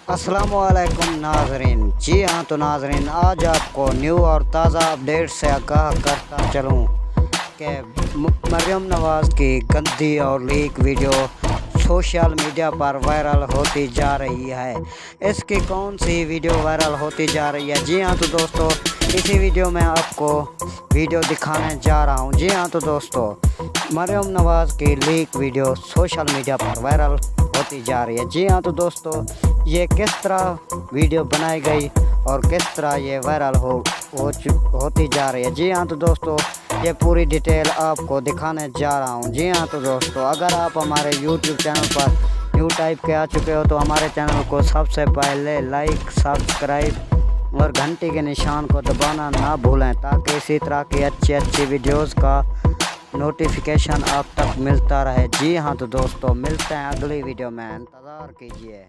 अस्सलाम वालेकुम नाजरीन। जी हाँ तो नाजरीन, आज आपको न्यू और ताज़ा अपडेट से आगाह करता चलूँ कि मरियम नवाज़ की गंदी और लीक वीडियो सोशल मीडिया पर वायरल होती जा रही है। इसकी कौन सी वीडियो वायरल होती जा रही है? जी हाँ तो दोस्तों, इसी वीडियो में आपको वीडियो दिखाने जा रहा हूँ। जी हाँ तो दोस्तों, मरियम नवाज़ की लीक वीडियो सोशल मीडिया पर वायरल होती जा रही है। जी हाँ तो दोस्तों, ये किस तरह वीडियो बनाई गई और किस तरह ये वायरल होती जा रही है। जी हाँ तो दोस्तों, ये पूरी डिटेल आपको दिखाने जा रहा हूँ। जी हाँ तो दोस्तों, अगर आप हमारे YouTube चैनल पर न्यू टाइप के आ चुके हो तो हमारे चैनल को सबसे पहले लाइक, सब्सक्राइब और घंटी के निशान को दबाना ना भूलें, ताकि इसी तरह की अच्छी वीडियोस का नोटिफिकेशन आप तक मिलता रहे। जी हाँ तो दोस्तों, मिलते हैं अगली वीडियो में, इंतज़ार कीजिए।